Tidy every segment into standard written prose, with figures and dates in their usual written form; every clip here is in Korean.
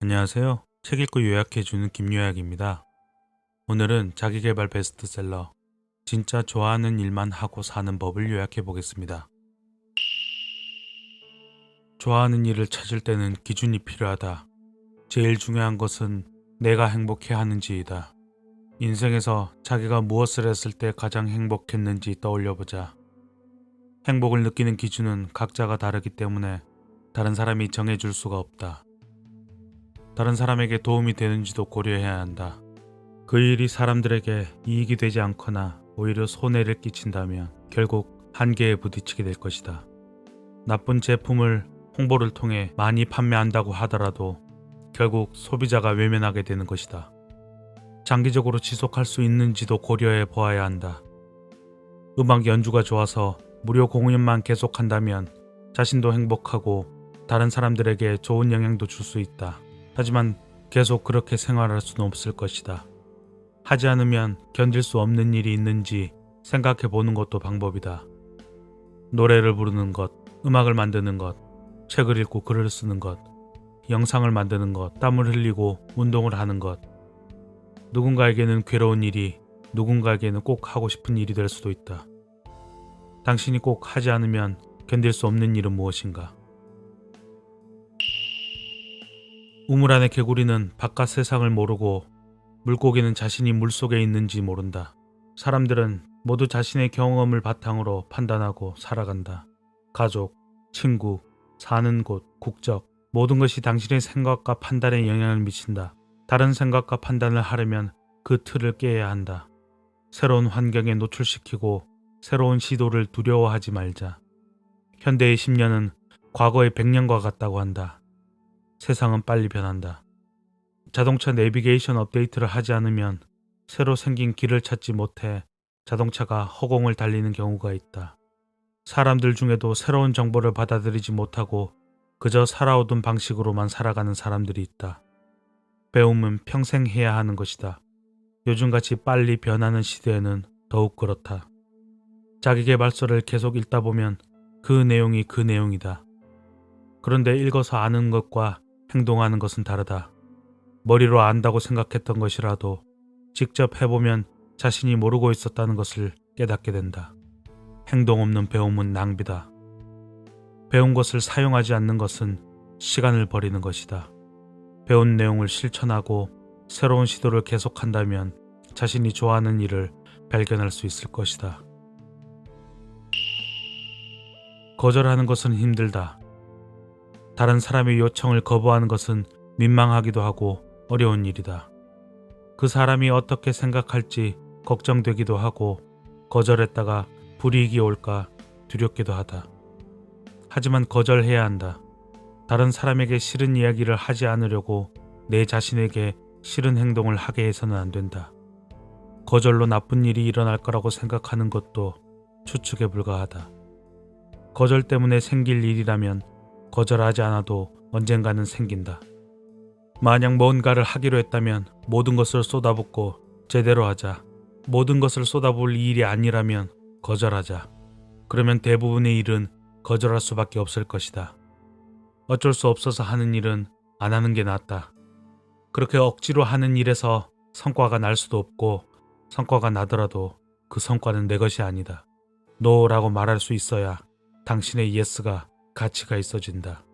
안녕하세요. 책 읽고 요약해주는 김요약입니다. 오늘은 자기계발 베스트셀러 진짜 좋아하는 일만 하고 사는 법을 요약해 보겠습니다. 좋아하는 일을 찾을 때는 기준이 필요하다. 제일 중요한 것은 내가 행복해 하는지이다. 인생에서 자기가 무엇을 했을 때 가장 행복했는지 떠올려보자. 행복을 느끼는 기준은 각자가 다르기 때문에 다른 사람이 정해줄 수가 없다. 다른 사람에게 도움이 되는지도 고려해야 한다. 그 일이 사람들에게 이익이 되지 않거나 오히려 손해를 끼친다면 결국 한계에 부딪히게 될 것이다. 나쁜 제품을 홍보를 통해 많이 판매한다고 하더라도 결국 소비자가 외면하게 되는 것이다. 장기적으로 지속할 수 있는지도 고려해 보아야 한다. 음악 연주가 좋아서 무료 공연만 계속한다면 자신도 행복하고 다른 사람들에게 좋은 영향도 줄 수 있다. 하지만 계속 그렇게 생활할 수는 없을 것이다. 하지 않으면 견딜 수 없는 일이 있는지 생각해 보는 것도 방법이다. 노래를 부르는 것, 음악을 만드는 것, 책을 읽고 글을 쓰는 것, 영상을 만드는 것, 땀을 흘리고 운동을 하는 것. 누군가에게는 괴로운 일이, 누군가에게는 꼭 하고 싶은 일이 될 수도 있다. 당신이 꼭 하지 않으면 견딜 수 없는 일은 무엇인가? 우물 안의 개구리는 바깥 세상을 모르고 물고기는 자신이 물속에 있는지 모른다. 사람들은 모두 자신의 경험을 바탕으로 판단하고 살아간다. 가족, 친구, 사는 곳, 국적, 모든 것이 당신의 생각과 판단에 영향을 미친다. 다른 생각과 판단을 하려면 그 틀을 깨야 한다. 새로운 환경에 노출시키고 새로운 시도를 두려워하지 말자. 현대의 10년은 과거의 100년과 같다고 한다. 세상은 빨리 변한다. 자동차 내비게이션 업데이트를 하지 않으면 새로 생긴 길을 찾지 못해 자동차가 허공을 달리는 경우가 있다. 사람들 중에도 새로운 정보를 받아들이지 못하고 그저 살아오던 방식으로만 살아가는 사람들이 있다. 배움은 평생 해야 하는 것이다. 요즘같이 빨리 변하는 시대에는 더욱 그렇다. 자기계발서를 계속 읽다 보면 그 내용이 그 내용이다. 그런데 읽어서 아는 것과 행동하는 것은 다르다. 머리로 안다고 생각했던 것이라도 직접 해보면 자신이 모르고 있었다는 것을 깨닫게 된다. 행동 없는 배움은 낭비다. 배운 것을 사용하지 않는 것은 시간을 버리는 것이다. 배운 내용을 실천하고 새로운 시도를 계속한다면 자신이 좋아하는 일을 발견할 수 있을 것이다. 거절하는 것은 힘들다. 다른 사람의 요청을 거부하는 것은 민망하기도 하고 어려운 일이다. 그 사람이 어떻게 생각할지 걱정되기도 하고 거절했다가 불이익이 올까 두렵기도 하다. 하지만 거절해야 한다. 다른 사람에게 싫은 이야기를 하지 않으려고 내 자신에게 싫은 행동을 하게 해서는 안 된다. 거절로 나쁜 일이 일어날 거라고 생각하는 것도 추측에 불과하다. 거절 때문에 생길 일이라면 거절하지 않아도 언젠가는 생긴다. 만약 뭔가를 하기로 했다면 모든 것을 쏟아붓고 제대로 하자. 모든 것을 쏟아부을 일이 아니라면 거절하자. 그러면 대부분의 일은 거절할 수밖에 없을 것이다. 어쩔 수 없어서 하는 일은 안 하는 게 낫다. 그렇게 억지로 하는 일에서 성과가 날 수도 없고 성과가 나더라도 그 성과는 내 것이 아니다. 노라고 말할 수 있어야 당신의 예스가 가치가 있어진다.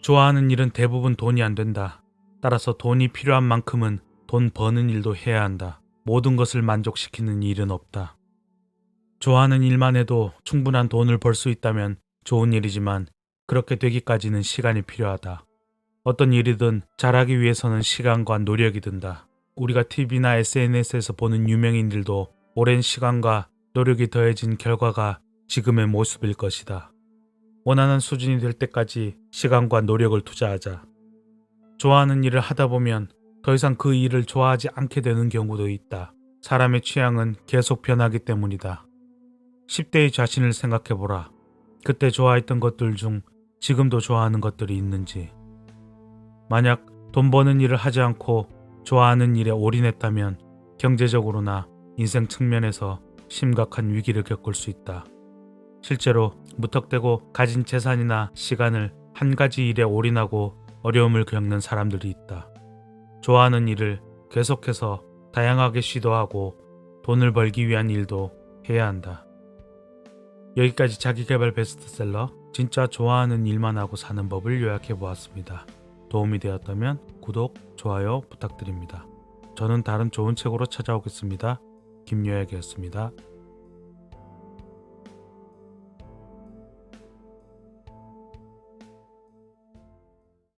좋아하는 일은 대부분 돈이 안 된다. 따라서 돈이 필요한 만큼은 돈 버는 일도 해야 한다. 모든 것을 만족시키는 일은 없다. 좋아하는 일만 해도 충분한 돈을 벌 수 있다면 좋은 일이지만 그렇게 되기까지는 시간이 필요하다. 어떤 일이든 잘하기 위해서는 시간과 노력이 든다. 우리가 TV나 SNS에서 보는 유명인들도 오랜 시간과 노력이 더해진 결과가 지금의 모습일 것이다. 원하는 수준이 될 때까지 시간과 노력을 투자하자. 좋아하는 일을 하다 보면 더 이상 그 일을 좋아하지 않게 되는 경우도 있다. 사람의 취향은 계속 변하기 때문이다. 10대의 자신을 생각해보라. 그때 좋아했던 것들 중 지금도 좋아하는 것들이 있는지. 만약 돈 버는 일을 하지 않고 좋아하는 일에 올인했다면 경제적으로나 인생 측면에서 심각한 위기를 겪을 수 있다. 실제로 무턱대고 가진 재산이나 시간을 한 가지 일에 올인하고 어려움을 겪는 사람들이 있다. 좋아하는 일을 계속해서 다양하게 시도하고 돈을 벌기 위한 일도 해야 한다. 여기까지 자기계발 베스트셀러 진짜 좋아하는 일만 하고 사는 법을 요약해 보았습니다. 도움이 되었다면 구독, 좋아요 부탁드립니다. 저는 다른 좋은 책으로 찾아오겠습니다. 김요약이었습니다.